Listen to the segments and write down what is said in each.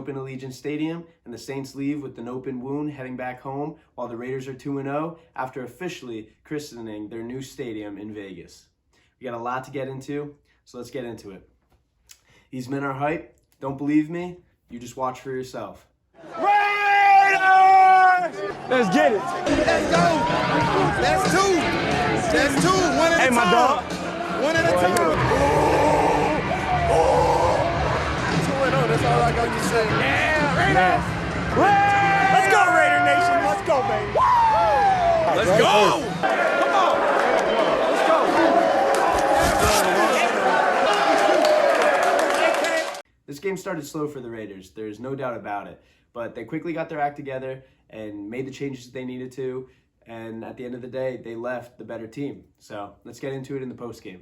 open Allegiant Stadium, and the Saints leave with an open wound heading back home, while the Raiders are 2-0 after officially christening their new stadium in Vegas. We got a lot to get into, so let's get into it. These men are hype. Don't believe me? You just watch for yourself. Raiders! Let's get it. Let's go. That's two. That's two. One at a time. Hey, my dog. One at a time. 2-0. That's all I got to say. Yeah, Raiders! Let's go, Raider Nation. Let's go, baby. Let's go. Come on. Let's go. This game started slow for the Raiders, there's no doubt about it, but they quickly got their act together and made the changes they needed to, and at the end of the day, they left the better team. So let's get into it in the postgame.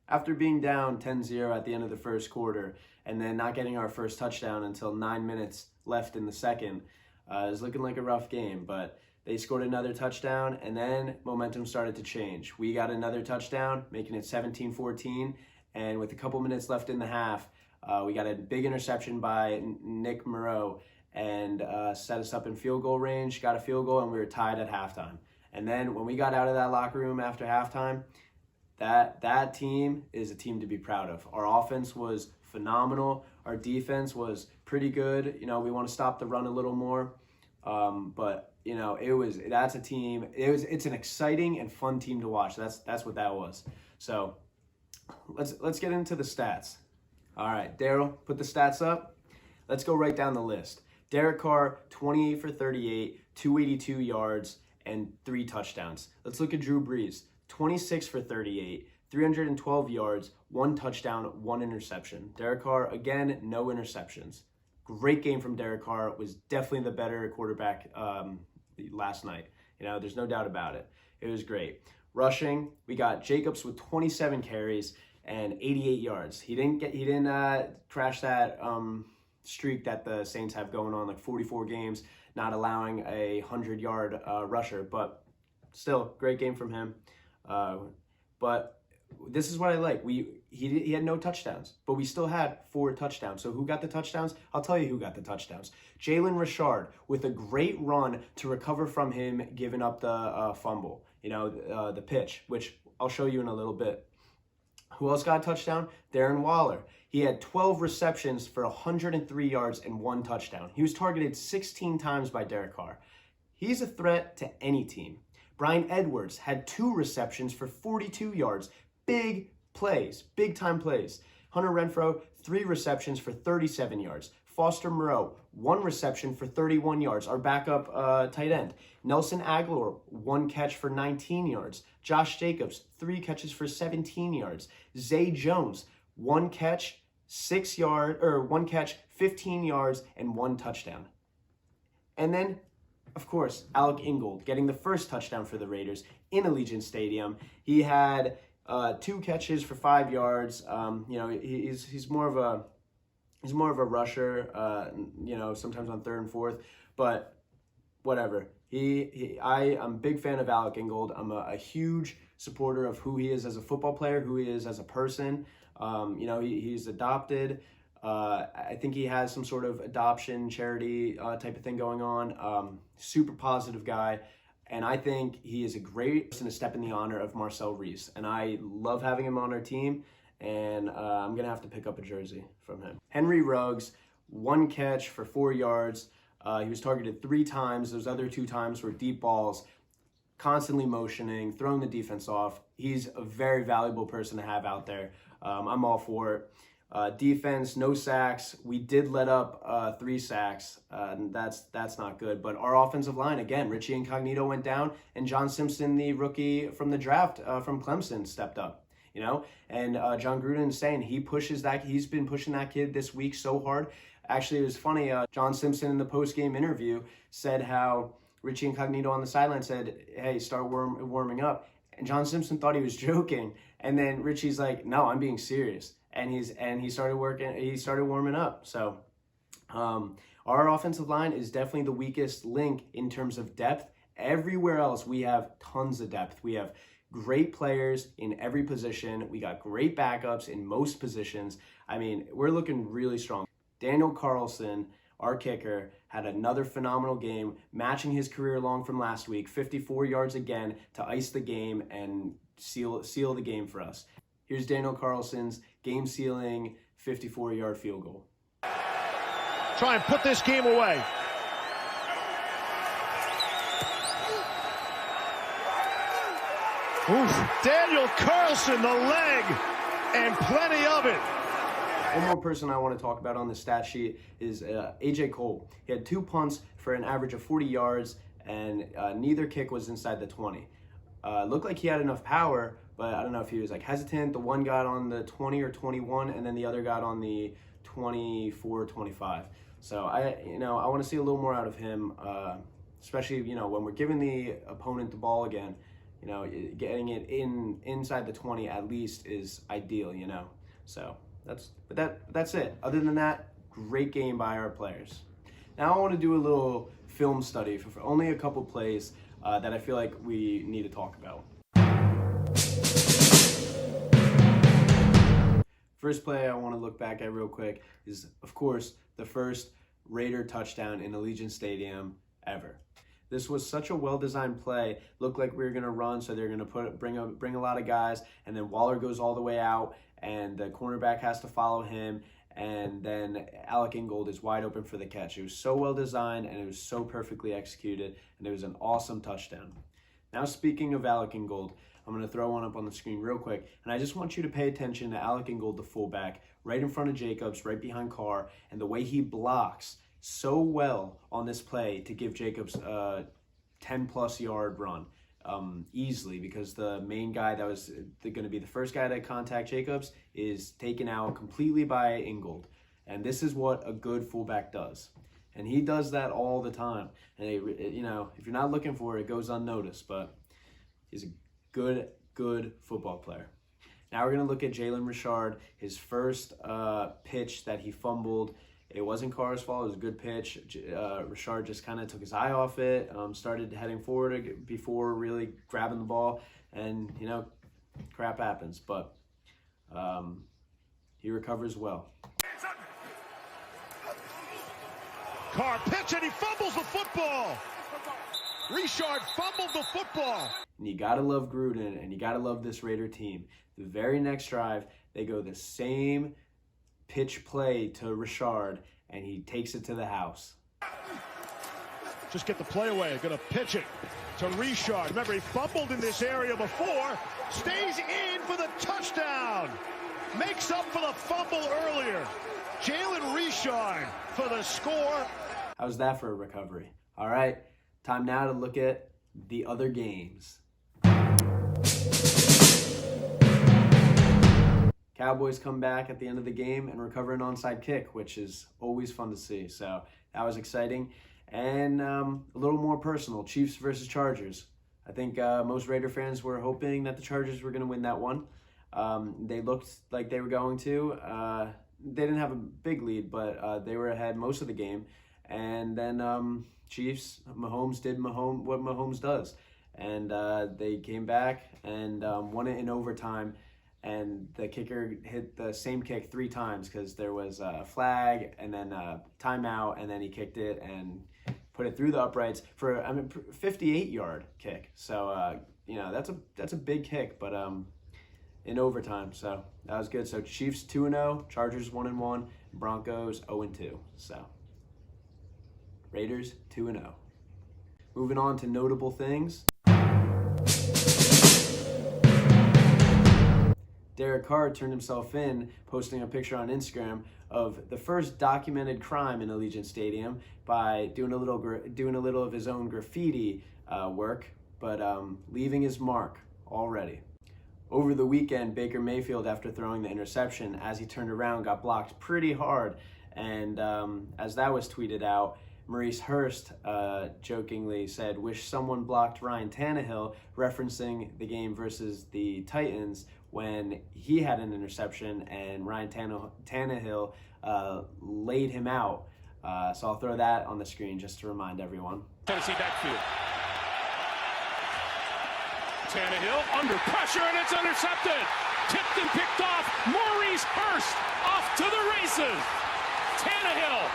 After being down 10-0 at the end of the first quarter and then not getting our first touchdown until 9 minutes left in the second, it was looking like a rough game, but they scored another touchdown, and then momentum started to change. We got another touchdown, making it 17-14, and with a couple minutes left in the half, we got a big interception by Nick Moreau and set us up in field goal range, got a field goal, and we were tied at halftime. And then when we got out of that locker room after halftime, that team is a team to be proud of. Our offense was phenomenal. Our defense was pretty good. You know, we want to stop the run a little more, but you know, that's a team. It's an exciting and fun team to watch. That's what that was. So let's get into the stats. All right, Daryl, put the stats up. Let's go right down the list. Derek Carr, 28 for 38, 282 yards, and 3 touchdowns. Let's look at Drew Brees, 26 for 38, 312 yards, 1 touchdown, 1 interception. Derek Carr, again, no interceptions. Great game from Derek Carr. Was definitely the better quarterback last night. You know, there's no doubt about it. It was great. Rushing, we got Jacobs with 27 carries and 88 yards. He didn't crash that streak that the Saints have going on, like 44 games, not allowing a 100-yard rusher, but still, great game from him. But this is what I like. He had no touchdowns, but we still had 4 touchdowns. So who got the touchdowns? I'll tell you who got the touchdowns. Jalen Richard with a great run to recover from him giving up the fumble, the pitch, which I'll show you in a little bit. Who else got a touchdown? Darren Waller. He had 12 receptions for 103 yards and 1 touchdown. He was targeted 16 times by Derek Carr. He's a threat to any team. Bryan Edwards had 2 receptions for 42 yards. Big plays, big time plays. Hunter Renfrow, 3 receptions for 37 yards. Foster Moreau, 1 reception for 31 yards, our backup tight end. Nelson Aguilar, 1 catch for 19 yards. Josh Jacobs, 3 catches for 17 yards. Zay Jones, 1 catch, 1 catch, 15 yards, and 1 touchdown. And then, of course, Alec Ingold getting the first touchdown for the Raiders in Allegiant Stadium. He had 2 catches for 5 yards. He's more of a rusher. Sometimes on 3rd and 4th, but whatever. I'm a big fan of Alec Ingold. I'm a huge supporter of who he is as a football player, who he is as a person. He's adopted. I think he has some sort of adoption charity type of thing going on. Super positive guy. And I think he is a great person to step in the honor of Marcel Reese. And I love having him on our team. And I'm going to have to pick up a jersey from him. Henry Ruggs, 1 catch for 4 yards. He was targeted 3 times. Those other 2 times were deep balls, constantly motioning, throwing the defense off. He's a very valuable person to have out there. I'm all for it. Defense, no sacks. We did let up 3 sacks. And that's not good. But our offensive line, again, Richie Incognito went down, and John Simpson, the rookie from the draft from Clemson, stepped up. And John Gruden is saying he's been pushing that kid this week so hard. Actually, it was funny. John Simpson in the post-game interview said how Richie Incognito on the sideline said, "Hey, start warming up." And John Simpson thought he was joking. And then Richie's like, "No, I'm being serious." And he started working. He started warming up. So our offensive line is definitely the weakest link in terms of depth. Everywhere else, we have tons of depth. We have great players in every position. We got great backups in most positions. I mean, we're looking really strong. Daniel Carlson, our kicker, had another phenomenal game, matching his career long from last week, 54 yards again to ice the game and seal the game for us. Here's Daniel Carlson's game-sealing 54-yard field goal. Try and put this game away. Oof. Daniel Carlson, the leg, and plenty of it. One more person I want to talk about on the stat sheet is AJ Cole. He had 2 punts for an average of 40 yards, and neither kick was inside the 20. Looked like he had enough power, but I don't know if he was like hesitant. The one got on the 20 or 21, and then the other got on the 24, 25. So I want to see a little more out of him, especially when we're giving the opponent the ball again. Getting it inside the 20 at least is ideal. So that's it. Other than that, great game by our players. Now I want to do a little film study for only a couple plays that I feel like we need to talk about. First play I want to look back at real quick is, of course, the first Raider touchdown in Allegiant Stadium ever. This was such a well-designed play. Looked like we were going to run, so they're going to bring a lot of guys, and then Waller goes all the way out, and the cornerback has to follow him, and then Alec Ingold is wide open for the catch. It was so well-designed, and it was so perfectly executed, and it was an awesome touchdown. Now, speaking of Alec Ingold, I'm going to throw one up on the screen real quick, and I just want you to pay attention to Alec Ingold, the fullback, right in front of Jacobs, right behind Carr, and the way he blocks so well on this play to give Jacobs a 10-plus yard run easily, because the main guy that was going to be the first guy to contact Jacobs is taken out completely by Ingold. And this is what a good fullback does. And he does that all the time. And, if you're not looking for it, it goes unnoticed. But he's a good football player. Now we're going to look at Jalen Richard, his first pitch that he fumbled. It wasn't Carr's fault. It was a good pitch. Richard just kind of took his eye off it, started heading forward before really grabbing the ball, and, crap happens. But he recovers well. Carr pitch, and he fumbles the football. Richard fumbled the football. And you got to love Gruden, and you got to love this Raider team. The very next drive, they go the same pitch play to Richard, and he takes it to the house. Just get the play away. Going to pitch it to Richard. Remember, he fumbled in this area before. Stays in for the touchdown. Makes up for the fumble earlier. Jalen Richard for the score. How's that for a recovery? All right, time now to look at the other games. Cowboys come back at the end of the game and recover an onside kick, which is always fun to see. So that was exciting. And a little more personal, Chiefs versus Chargers. I think most Raider fans were hoping that the Chargers were going to win that one. They looked like they were going to. They didn't have a big lead, but they were ahead most of the game. And then Chiefs, Mahomes did what Mahomes does. And they came back and won it in overtime. And the kicker hit the same kick 3 times because there was a flag and then a timeout, and then he kicked it and put it through the uprights for 58-yard kick. So that's a big kick, but in overtime. So that was good. So Chiefs 2-0, Chargers 1-1, Broncos 0-2. So Raiders 2-0. Moving on to notable things. Derek Carr turned himself in, posting a picture on Instagram of the first documented crime in Allegiant Stadium by doing a little of his own graffiti work, but leaving his mark already. Over the weekend, Baker Mayfield, after throwing the interception, as he turned around, got blocked pretty hard, and as that was tweeted out, Maurice Hurst jokingly said, "Wish someone blocked Ryan Tannehill," referencing the game versus the Titans when he had an interception and Ryan Tannehill laid him out. So I'll throw that on the screen just to remind everyone. Tennessee backfield. Tannehill under pressure, and it's intercepted. Tipped and picked off. Maurice Hurst off to the races. Tannehill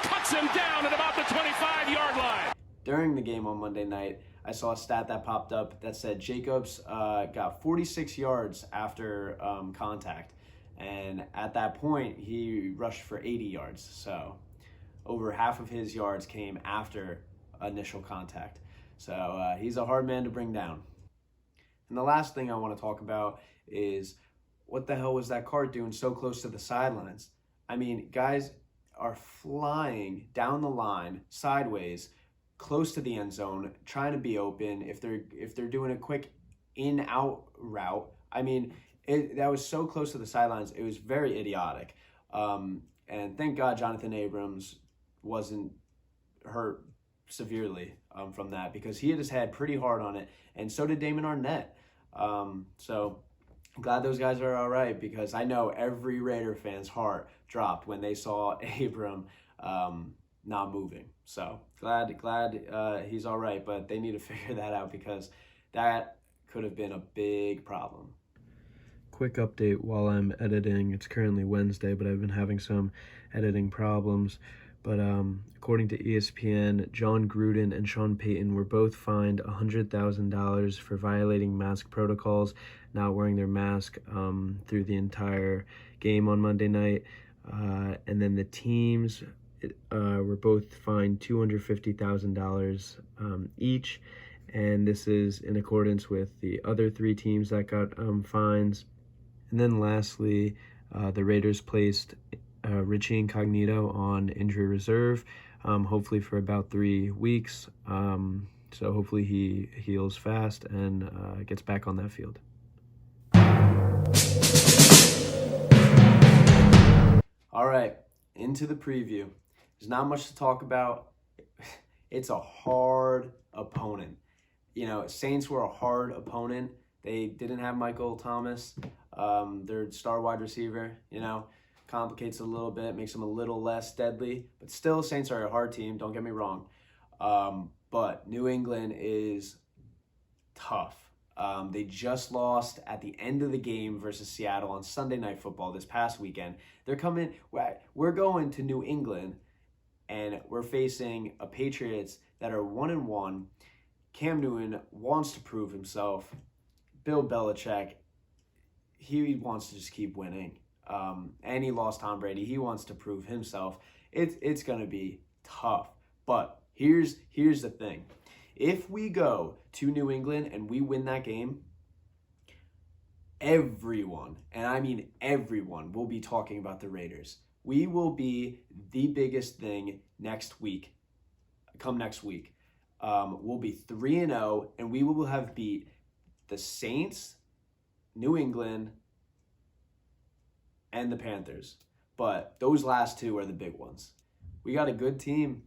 cuts him down at about the 25-yard line. During the game on Monday night, I saw a stat that popped up that said Jacobs got 46 yards after contact. And at that point, he rushed for 80 yards. So over half of his yards came after initial contact. So he's a hard man to bring down. And the last thing I want to talk about is what the hell was that cart doing so close to the sidelines? I mean, guys are flying down the line sideways, close to the end zone, trying to be open. If they're doing a quick in-out route, I mean, that was so close to the sidelines. It was very idiotic. And thank God Jonathan Abrams wasn't hurt severely from that, because he hit his head pretty hard on it, and so did Damon Arnett. So I'm glad those guys are all right, because I know every Raider fan's heart dropped when they saw Abram not moving. So glad he's all right, but they need to figure that out, because that could have been a big problem. Quick update while I'm editing. It's currently Wednesday, but I've been having some editing problems. But according to ESPN, John Gruden and Sean Payton were both fined $100,000 for violating mask protocols, not wearing their mask through the entire game on Monday night. And then the teams were both fined $250,000 each. And this is in accordance with the other three teams that got fines. And then lastly, the Raiders placed Richie Incognito on injury reserve, hopefully for about 3 weeks. So hopefully he heals fast and gets back on that field. All right, into the preview. There's not much to talk about. It's a hard opponent. You know, Saints were a hard opponent. They didn't have Michael Thomas, their star wide receiver, complicates it a little bit, makes them a little less deadly. But still, Saints are a hard team, don't get me wrong. But New England is tough. They just lost at the end of the game versus Seattle on Sunday Night Football this past weekend. We're going to New England, and we're facing a Patriots that are 1-1. Cam Newton wants to prove himself. Bill Belichick, he wants to just keep winning. And he lost Tom Brady. He wants to prove himself. It's going to be tough. But here's the thing. If we go to New England and we win that game, everyone, and I mean everyone, will be talking about the Raiders. We will be the biggest thing next week. Come next week. We'll be 3-0, and we will have beat the Saints, New England, and the Panthers. But those last two are the big ones. We got a good team.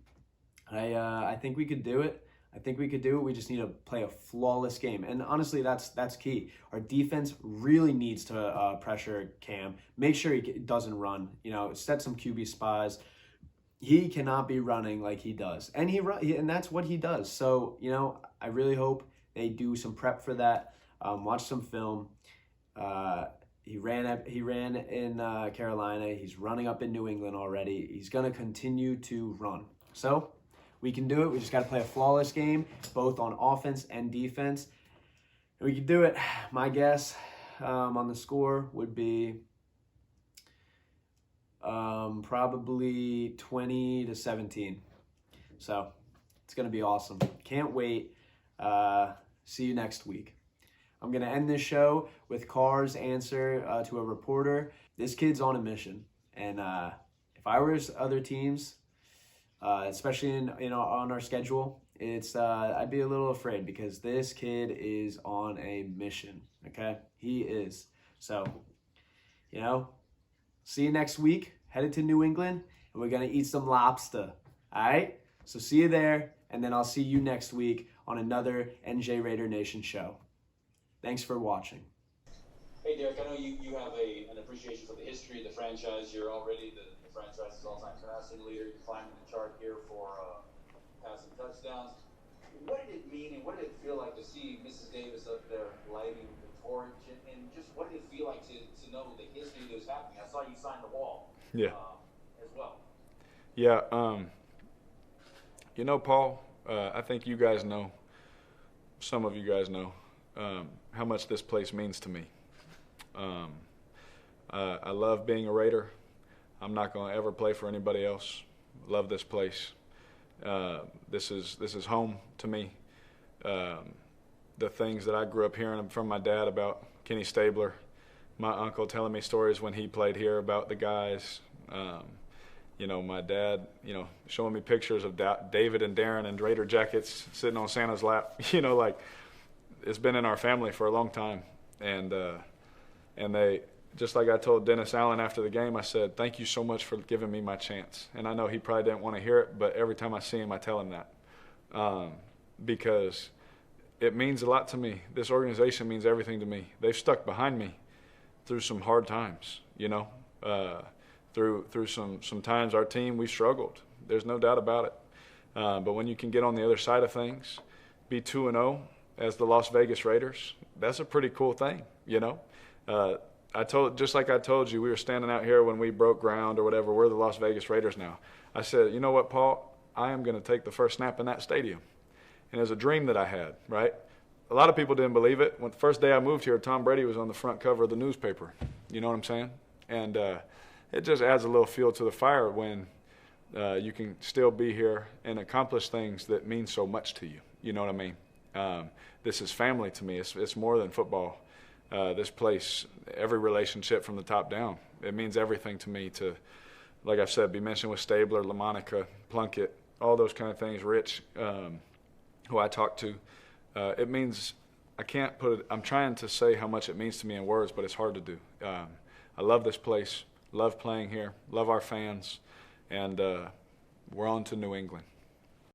I think we could do it. We just need to play a flawless game. And honestly, that's key. Our defense really needs to pressure Cam. Make sure he doesn't run. Set some QB spies. He cannot be running like he does. And and that's what he does. So, I really hope they do some prep for that. Watch some film. He ran in Carolina. He's running up in New England already. He's going to continue to run. So we can do it. We just got to play a flawless game, both on offense and defense. And we can do it. My guess on the score would be probably 20-17. So it's going to be awesome. Can't wait. See you next week. I'm going to end this show with Carr's answer to a reporter. This kid's on a mission. And if I were other teams, especially on our schedule, I'd be a little afraid, because this kid is on a mission. Okay? He is. So, see you next week. Headed to New England, and we're going to eat some lobster. All right? So see you there, and then I'll see you next week on another NJRaiderNation show. Thanks for watching. Hey, Derek, I know you have an appreciation for the history of the franchise. You're already the franchise's all-time passing leader. You're climbing the chart here for passing touchdowns. what did it mean and what did it feel like to see Mrs. Davis up there lighting the torch? And just what did it feel like to know the history that was happening? I saw you sign the wall as well. Yeah. Paul, I think you guys know, some of you guys know, how much this place means to me. I love being a Raider. I'm not going to ever play for anybody else. Love this place. This is home to me. The things that I grew up hearing from my dad about Kenny Stabler, my uncle telling me stories when he played here about the guys. My dad, showing me pictures of David and Darren in Raider jackets sitting on Santa's lap. It's been in our family for a long time. And they, just like I told Dennis Allen after the game, I said, thank you so much for giving me my chance. And I know he probably didn't want to hear it, but every time I see him, I tell him that. Because it means a lot to me. This organization means everything to me. They've stuck behind me through some hard times, through some times our team, we struggled. There's no doubt about it. But when you can get on the other side of things, be 2-0 as the Las Vegas Raiders, that's a pretty cool thing, just like I told you, we were standing out here when we broke ground or whatever, we're the Las Vegas Raiders now. I said, you know what, Paul? I am going to take the first snap in that stadium. And it was a dream that I had, right? A lot of people didn't believe it. When the first day I moved here, Tom Brady was on the front cover of the newspaper. You know what I'm saying? And it just adds a little fuel to the fire when you can still be here and accomplish things that mean so much to you. You know what I mean? This is family to me. It's more than football. This place, every relationship from the top down, it means everything to me to, like I've said, be mentioned with Stabler, LaMonica, Plunkett, all those kind of things, Rich, who I talk to. It means, I can't put it, I'm trying to say how much it means to me in words, but it's hard to do. I love this place, love playing here, love our fans, and we're on to New England.